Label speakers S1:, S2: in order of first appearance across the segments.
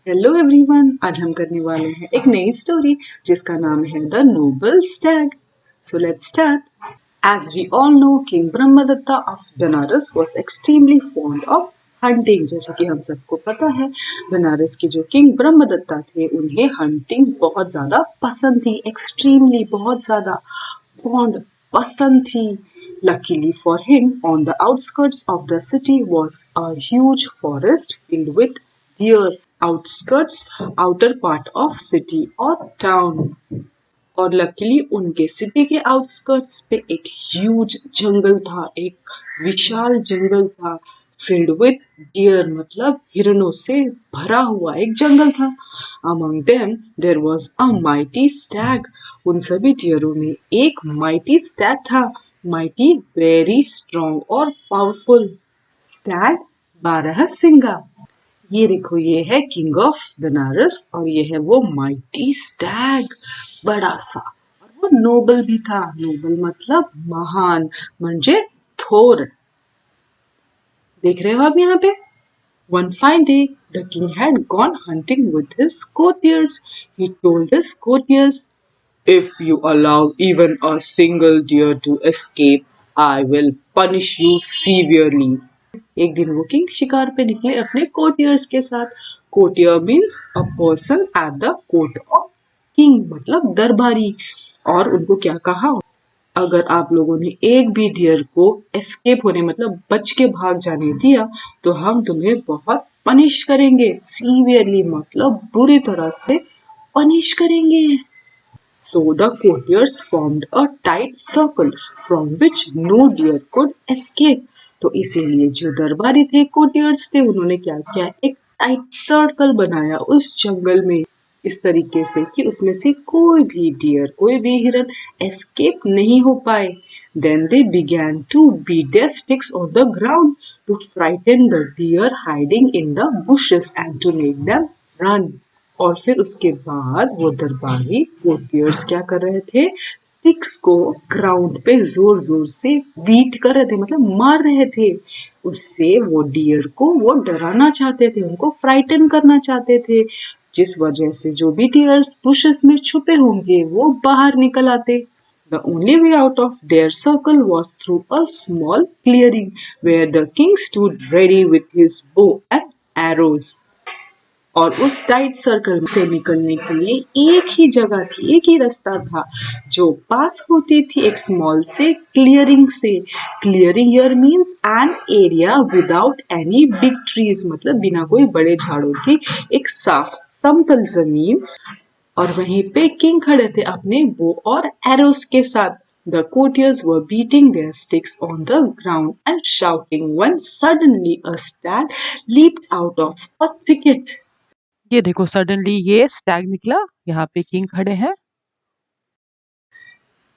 S1: Hello everyone, आज हम करने वाले हैं एक नई स्टोरी जिसका नाम है the noble stag. So let's start. As we all know, king Brahmadatta of Banaras was extremely fond of hunting. जैसा कि हम सबको पता है, बनारस के जो किंग ब्रह्मदत्ता थे उन्हें हंटिंग बहुत ज्यादा पसंद थी। एक्सट्रीमली, बहुत ज्यादा फॉन्ड, पसंद थी। Luckily for him, on the outskirts of the city was a huge forest filled with deer. Outskirts, outer part of city or town. और लकीली उनके सिटी के आउटस्कर्ट्स पे एक ह्यूज जंगल था, एक विशाल जंगल था। फिल्ड विथ डियर मतलब हिरणों से भरा हुआ एक जंगल था। Among them there was a mighty stag. उन सभी डियरों में एक माइटी स्टैग था। माइटी, वेरी स्ट्रॉन्ग और पावरफुल। स्टैग, 12 सिंगा। ये देखो, ये है किंग ऑफ बनारस और ये है वो माइटी स्टैग, बड़ा सा। और वो नोबल भी था। नोबल मतलब महान, म्हणजे थोर। देख रहे हो आप यहाँ पे? One fine day, the king had gone hunting with his courtiers. He told his courtiers, "If you allow even a single deer to escape, I will punish you severely." एक दिन वो किंग शिकार पे निकले अपने कोर्टियर्स के साथ। Courtier means a person at the court of king, मतलब दरबारी। और उनको क्या कहा, अगर आप लोगों ने एक भी डियर को एस्केप होने मतलब बच के भाग जाने दिया तो हम तुम्हें बहुत पनिश करेंगे। सीवियरली मतलब बुरी तरह से पनिश करेंगे। So the courtiers formed a tight circle from which no deer could escape. तो इसीलिए जो दरबारी थे, कोर्टियर्स थे, उन्होंने क्या किया, एक टाइट सर्कल बनाया उस जंगल में, इस तरीके से कि उसमें से कोई भी डियर, कोई भी हिरन एस्केप नहीं हो पाए। Then they began to beat their sticks on the ground to frighten the deer hiding in the bushes and to make them run. और फिर उसके बाद वो दरबारी कोर्टियर्स क्या कर रहे थे, स्टिक्स को ग्राउंड पे जोर जोर से बीट कर रहे थे, मतलब मार रहे थे। उससे वो डियर को वो डराना चाहते थे, उनको फ्राइटन करना चाहते थे, जिस वजह से जो भी डियर्स बुशेस में छुपे होंगे वो बाहर निकल आते। The only way out of their circle was through a small clearing where the king stood ready with his bow and arrows. और उस टाइट सर्कल से निकलने के लिए एक ही जगह थी, एक ही रास्ता था जो पास होती थी एक स्मॉल से क्लियरिंग से। Clearing here means an area without any big trees, मतलब बिना कोई बड़े झाड़ों की एक साफ समतल जमीन। और वहीं पे किंग खड़े थे अपने बो और एरोस के साथ। The courtiers were beating their sticks on the ground and shouting when suddenly a stag leaped out of a thicket.
S2: ये देखो, सडनली ये स्टैग निकला। यहाँ पे किंग खड़े हैं।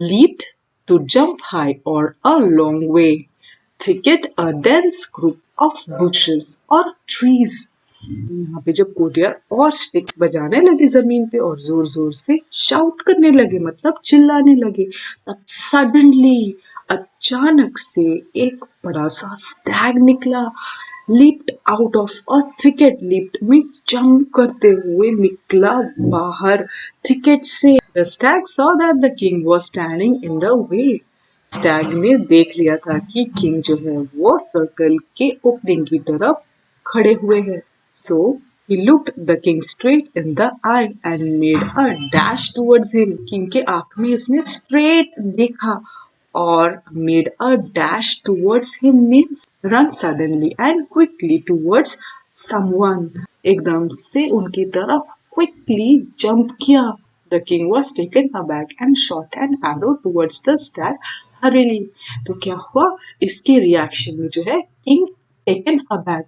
S1: Leaped, to jump high or a long way. Thicket, a dense group of bushes or trees. यहाँ पे जब कोटियार और स्टिक्स बजाने लगे जमीन पे और जोर जोर से शाउट करने लगे, मतलब चिल्लाने लगे, तब सडनली, अचानक से एक बड़ा सा स्टैग निकला। leaped out of a thicket. leaped means jump करते हुए निकला बाहर thicket से। The stag saw that the king was standing in the way. Stag ने देख लिया था कि किंग जो है वो सर्कल के ओपनिंग की तरफ खड़े हुए हैं। So he looked the king straight in the eye and made a dash towards him. King के आंख में उसने straight देखा और made a dash towards him means run suddenly and quickly towards someone. एकदम से उनकी तरफ quickly jump किया। The king was taken aback and shot an arrow towards the stag hurriedly. तो क्या हुआ, इसके रिएक्शन में जो है king taken aback.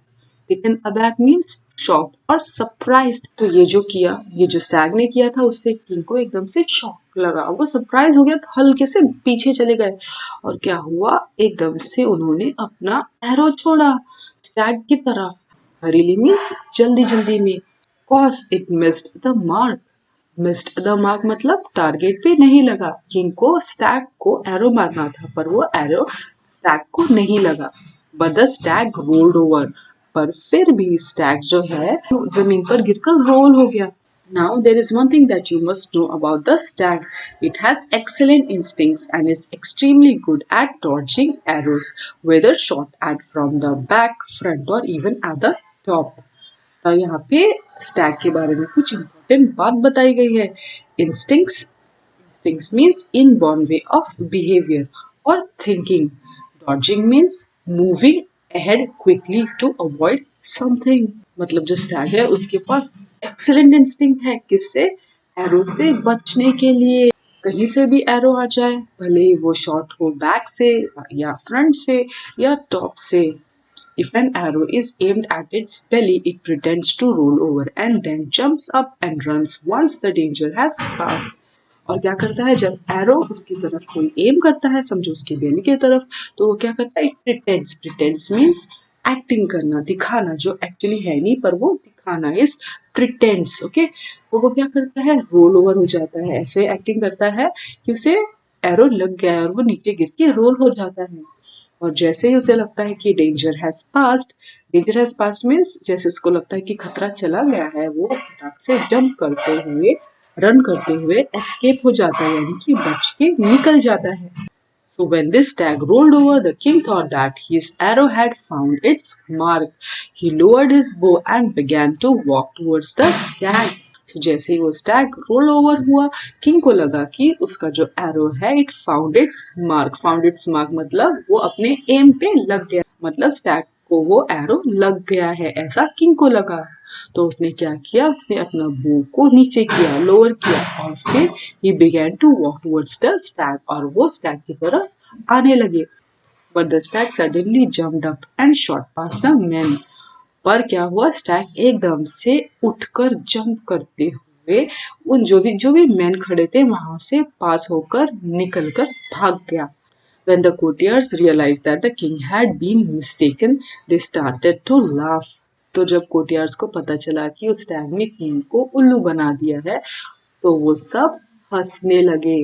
S1: taken aback means shocked और surprised. तो ये जो किया, ये जो स्टैग ने किया था उससे किंग को एकदम से शॉक लगा, वो सरप्राइज हो गया, तो हल्के से पीछे चले गए। और क्या हुआ, एकदम से उन्होंने अपना एरो छोड़ा स्टैग की तरफ। हरीली मीन्स जल्दी जल्दी में। Cause it missed the mark. Missed the mark मतलब टारगेट पे नहीं लगा। किंग को स्टैग को एरो मारना था पर वो एरो स्टैग को नहीं लगा। But the Stag rolled over. पर फिर भी स्टैग जो है जमीन पर गिरकर रोल हो गया। Now there is one thing that you must know about the stag. It has excellent instincts and is extremely good at dodging arrows, whether shot at from the back, front or even at the top. यहाँ पे Stag के बारे में कुछ important बात बताई गई है। Instincts Instincts means inborn way of behavior or thinking. Dodging means moving ahead quickly to avoid something. मतलब जो स्टैग है उसके पास एक्सीलेंट इंस्टिंक्ट है किससे? एरो से बचने के लिए। कहीं से भी एरो आ जाए, भले ही वो शॉट हो बैक से या फ्रंट से या टॉप से। If an arrow is aimed at its belly, it pretends to roll over and then jumps up and runs once the danger has passed. और क्या करता है जब एरो उसकी तरफ कोई एम करता है, समझो उसकी बेली की तरफ, तो वो क्या करता है? प्रिटेंड्स मीन्स एक्टिंग करना, दिखाना, जो एक्चुअली है नहीं पर वो दिखाना इज प्रिटेंड्स। ओके, तो वो क्या करता है? रोल ओवर हो जाता है, ऐसे एक्टिंग करता है कि उसे एरो लग गया है और वो नीचे गिर के रोल हो जाता है। और जैसे ही उसे लगता है कि डेंजर हैज पास्ट मीन्स जैसे उसको लगता है कि खतरा चला गया है, वो फटाक से जंप करते हुए, रन करते हुए एस्केप हो जाता है, यानी कि बच के निकल जाता है। So when this stag rolled over, the king thought that his arrow had found its mark. He lowered his bow and began to walk towards the stag. So जैसे ही वो स्टैग रोल ओवर हुआ, king को लगा कि उसका जो arrow है it found it's mark. Found it's mark मतलब वो अपने एम पे लग गया, मतलब स्टैग को वो एरो लग गया है, ऐसा किंग को लगा। तो उसने क्या किया? उसने अपना बो को नीचे किया, लोअर किया और फिर he began to walk towards the stag, और वो स्टैग की तरफ आने लगे। But the stag suddenly jumped up and shot past the man. पर क्या हुआ? स्टैग एकदम से उठकर जंप करते हुए उन जो भी मैन खड़े थे वहां से पास होकर निकलकर भाग गया। When the courtiers realized that the king had been mistaken, they started to laugh. तो जब कोटियार्स को पता चला कि उस स्टैग ने किंग को उल्लू बना दिया है, तो वो सब हंसने लगे।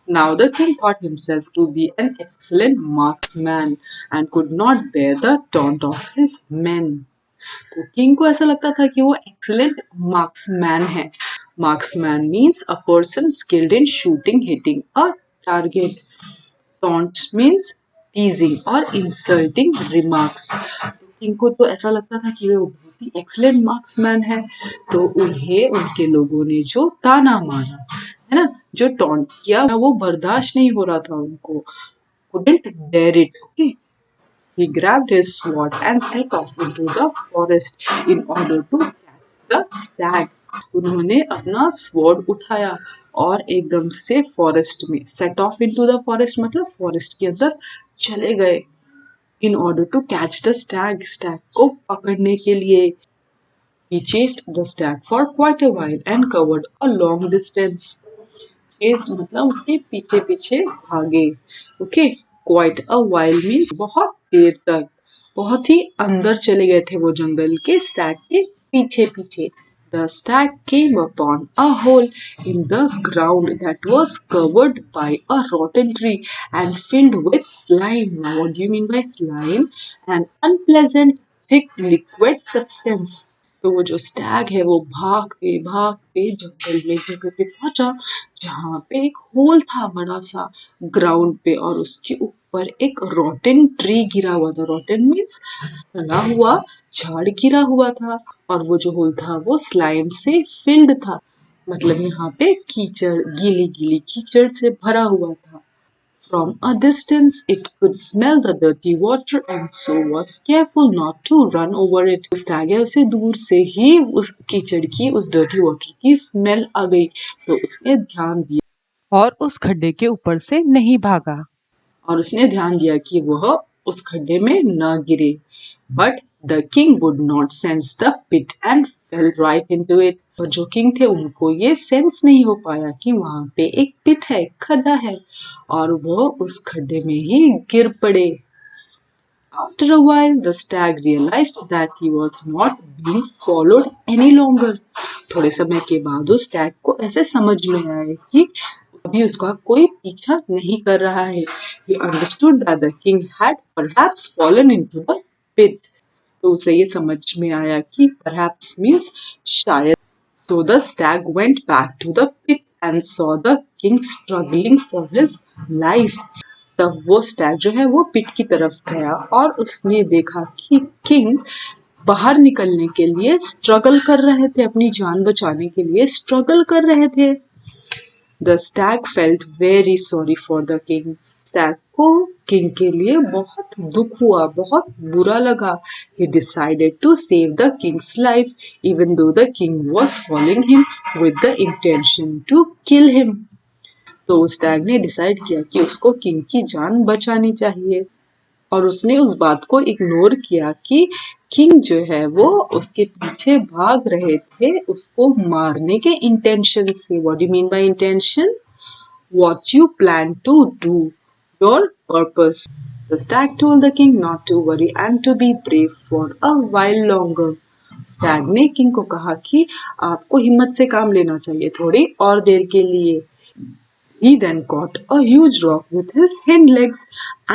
S1: Now the king thought himself to be an excellent marksman and could not bear the taunt of his men. तो किंग को ऐसा लगता था कि वो एक्सीलेंट मार्क्समैन है। Marksman means a person skilled in shooting, hitting a target. Taunt means teasing और insulting remarks. इनको तो ऐसा लगता था कि वो बहुत ही एक्सीलेंट मार्क्समैन है, तो उन्हें उनके लोगों ने जो ताना मारा है ना, जो टॉन्ट किया, वो बर्दाश्त नहीं हो रहा था उनको। couldn't dare it. Okay, he grabbed his sword and set off into the forest in order to catch the stag. उन्होंने अपना स्वॉर्ड उठाया और एकदम से फॉरेस्ट में, set off into the forest मतलब फॉरेस्ट के अंदर चले गए, in order to catch the stag, stag को पकड़ने के लिए। He chased the stag for quite a while and covered a long distance. Chased मतलब उसके पीछे पीछे भागे। Okay, quite a while means बहुत देर तक, बहुत ही अंदर चले गए थे वो जंगल के स्टैग के पीछे पीछे। The stag came upon a hole in the ground that was covered by a rotten tree and filled with slime. Now, what do you mean by slime? An unpleasant, thick, liquid substance. तो वो जो Stag है वो भागते भागते जंगल में जगह पे पहुंचा जहाँ पे एक होल था बड़ा सा ग्राउंड पे, और उसके ऊपर एक रॉटन ट्री गिरा हुआ था। रॉटन मीन्स सड़ा हुआ झाड़ गिरा हुआ था, और वो जो होल था वो स्लाइम से फिल्ड था, मतलब यहाँ पे कीचड़, गीली गीली कीचड़ से भरा हुआ था। From a distance, it could smell the dirty water and so was careful not to run over it. उस टाइगर से दूर से ही उस कीचड़ की, उस डर्टी वाटर की स्मेल आ गई, तो उसने ध्यान दिया
S2: और उस खड्डे के ऊपर से नहीं भागा।
S1: कि वह उस खड्डे में न गिरे। But the king would not sense the pit and fell right into it. और जो किंग थे उनको ये सेंस नहीं हो पाया कि वहां पे एक पिट है, खड्डा है, और वो उस खड्डे में ही गिर पड़े। After a while, the stag realized that he was not being followed any longer. थोड़े समय के बाद उस स्टैग को ऐसे समझ में आया कि अभी उसका कोई पीछा नहीं कर रहा है। He understood that the king had perhaps fallen into the pit. तो उसे ये समझ में आया कि perhaps means शायद. So the stag went back to the pit and saw the king struggling for his life. तब वो स्टैग जो है वो पिट की तरफ गया और उसने देखा कि किंग बाहर निकलने के लिए स्ट्रगल कर रहे थे, अपनी जान बचाने के लिए स्ट्रगल कर रहे थे. The stag felt very sorry for the king. Stag को किंग के लिए बहुत दुख हुआ, बहुत बुरा लगा. He decided to save the king's life, even though the king was following him with the intention to kill him. तो स्टैग ने डिसाइड किया कि उसको किंग की जान बचानी चाहिए और उसने उस बात को इग्नोर किया कि किंग जो है वो उसके पीछे भाग रहे थे उसको मारने के इंटेंशन से. What do you mean by intention? What you plan to do, your purpose. The stag told the king not to worry and to be brave for a while longer. Stag ने king को कहा कि आपको हिम्मत से काम लेना चाहिए थोड़ी और देर के लिए. He then caught a huge rock with his hind legs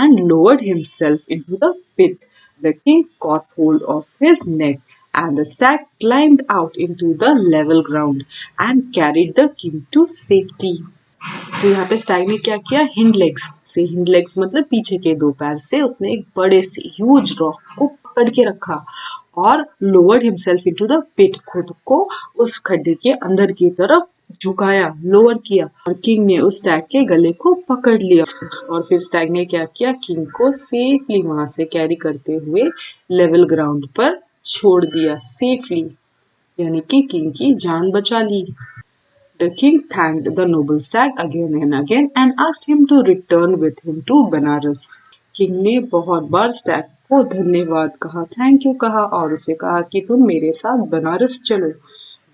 S1: and lowered himself into the pit. The king caught hold of his neck and the stag climbed out into the level ground and carried the king to safety. तो यहाँ पे Stag ने क्या किया, hind legs से, hind legs मतलब पीछे के दो पैर से उसने एक बड़े से ह्यूज रॉक को पकड़ के रखा और lowered himself into the pit, खुद को उस खड्डे के अंदर की तरफ झुकाया, लोअर किया और किंग ने उस स्टैग के गले को पकड़ लिया. और फिर स्टैग ने क्या किया, किंग को सेफली वहां से कैरी करते हुए लेवल ग्राउंड पर छोड़ दिया सेफली, यानी कि किंग की जान बचा ली. The king thanked the noble stag again and again and asked him to return with him to Benares. King ने बहुत बार स्टैग को धन्यवाद कहा, थैंक यू कहा और उसे कहा कि तुम मेरे साथ बनारस चलो.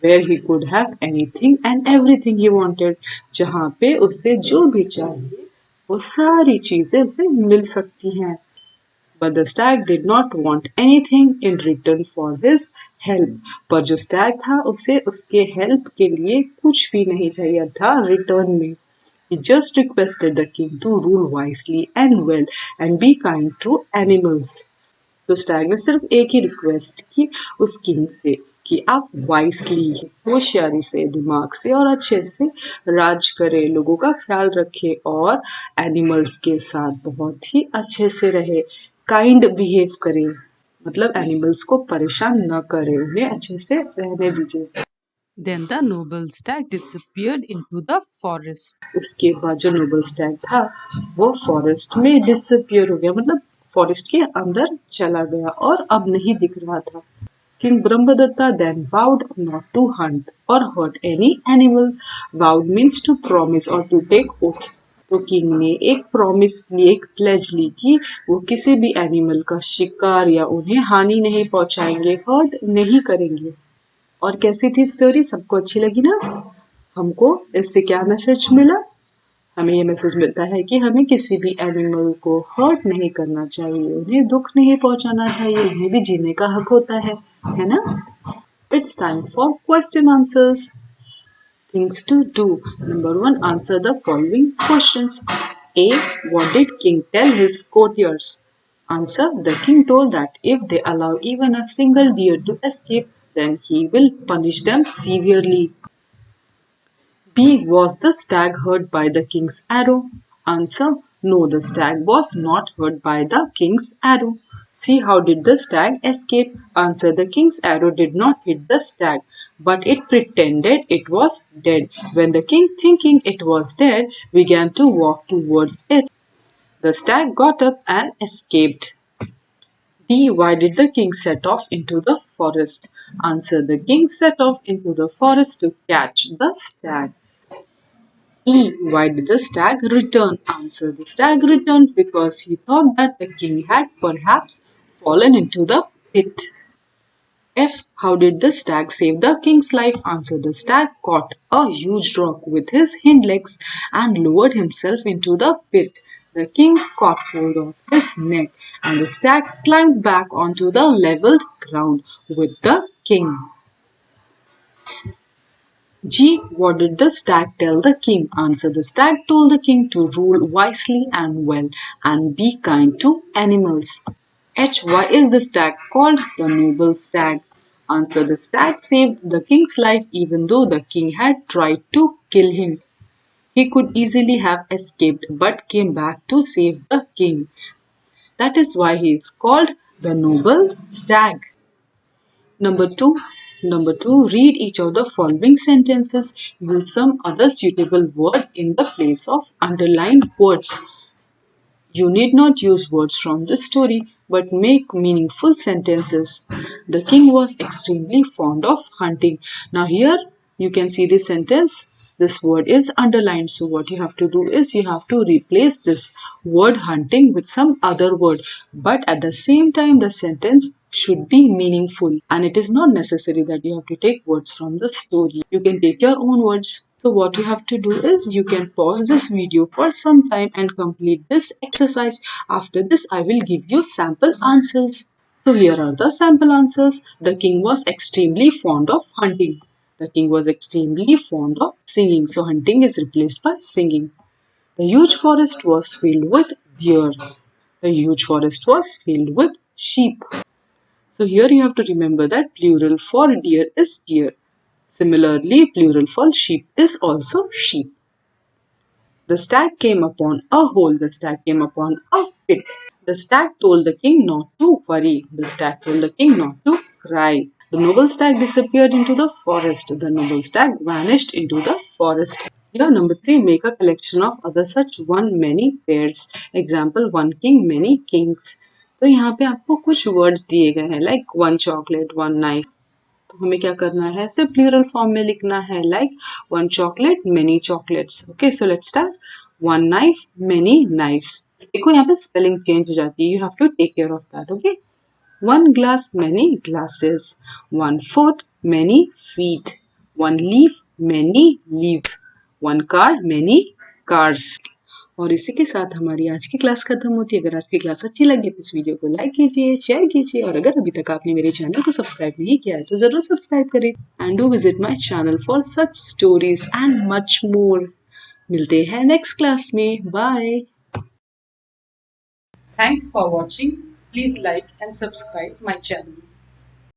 S1: Where he could have anything and everything he wanted, जहाँ पे उसे जो भी चाहिए वो सारी चीजें उसे मिल सकती हैं. But the stag did not want anything in return for his help. पर जो स्टैग था उसे उसके हेल्प के लिए कुछ भी नहीं चाहिए था रिटर्न में. He just requested the king to rule wisely and well and be kind to animals. तो स्टैग ने सिर्फ एक ही रिक्वेस्ट की उस किंग से कि आप वाइसली, होशियारी से, दिमाग से और अच्छे से राज करे, लोगों का ख्याल रखे और एनिमल्स के साथ बहुत ही अच्छे से रहे, काइंड बिहेव करे, मतलब एनिमल्स को परेशान न करे, उन्हें अच्छे से रहने दीजिए.
S2: Then the noble stag disappeared into the forest.
S1: उसके बाद जो नोबल स्टैग था वो फॉरेस्ट में डिसअपियर हो गया, मतलब फॉरेस्ट के अंदर चला गया और अब नहीं दिख रहा था. King Brahmadatta then vowed not to hunt or hurt any animal. Vowed means to promise or to take oath. तो किंग ने एक प्रॉमिस ली, एक प्लेज ली कि वो किसी भी एनिमल का शिकार या उन्हें हानि नहीं पहुंचाएंगे, हर्ट नहीं करेंगे. और कैसी थी स्टोरी, सबको अच्छी लगी ना? हमको इससे क्या मैसेज मिला? हमें ये मैसेज मिलता है कि हमें किसी भी एनिमल को हर्ट नहीं करना चाहिए, उन्हें दुख नहीं पहुंचाना चाहिए, उन्हें भी जीने का हक होता है ना? It's time for question answers. Things to do. Number 1, answer the following questions. A. What did king tell his courtiers? Answer. The king told that if they allow even a single deer to escape, then he will punish them severely. B. Was the stag hurt by the king's arrow? Answer. No, the stag was not hurt by the king's arrow. C. How did the stag escape? Answer. The king's arrow did not hit the stag, but it pretended it was dead. When the king, thinking it was dead, began to walk towards it, the stag got up and escaped. D. Why did the king set off into the forest? Answer. The king set off into the forest to catch the stag. E. Why did the stag return? Answer. The stag returned because he thought that the king had perhaps fallen into the pit. F. How did the stag save the king's life? Answer. The stag caught a huge rock with his hind legs and lowered himself into the pit. The king caught hold of his neck and the stag climbed back onto the leveled ground with the king. G. What did the stag tell the king? Answer. The stag told the king to rule wisely and well and be kind to animals. H. Why is the stag called the noble stag? Answer. The stag saved the king's life even though the king had tried to kill him. He could easily have escaped but came back to save the king. That is why he is called the noble stag. Number two, read each of the following sentences. Use some other suitable word in the place of underlined words. You need not use words from the story, but make meaningful sentences. The king was extremely fond of hunting. Now here you can see this sentence. This word is underlined. So what you have to do is you have to replace this word hunting with some other word. But at the same time the sentence should be meaningful, and it is not necessary that you have to take words from the story. You can take your own words. So what you have to do is you can pause this video for some time and complete this exercise. After this I will give you sample answers. So here are the sample answers. The king was extremely fond of hunting. The king was extremely fond of singing. So hunting is replaced by singing. The huge forest was filled with deer. The huge forest was filled with sheep. So here you have to remember that plural for deer is deer. Similarly, plural for sheep is also sheep. The stag came upon a hole. The stag came upon a pit. The stag told the king not to worry. The stag told the king not to cry. The noble stag disappeared into the forest. The noble stag vanished into the forest. Here number 3, make a collection of other such one many pairs. Example, one king, many kings. तो यहाँ पे आपको कुछ words दिए गए हैं like one chocolate one knife. तो हमें क्या करना है, सिर्फ प्लूरल फॉर्म में लिखना है like one chocolate many chocolates. Okay so let's start. One knife many knives. देखो यहाँ पे स्पेलिंग चेंज हो जाती है. You have to take care of that. Okay. One glass many glasses. One foot many feet. One leaf many leaves. One car many cars. और इसी के साथ हमारी आज की क्लास खत्म होती है. अगर आज की क्लास अच्छी लगी तो इस वीडियो को लाइक कीजिए, शेयर कीजिए, और अगर अभी तक आपने मेरे चैनल को सब्सक्राइब नहीं किया है तो जरूर सब्सक्राइब करें. And do visit my channel for such stories and much more. मिलते हैं नेक्स्ट क्लास में. Bye. Thanks for watching. Please like and subscribe my channel.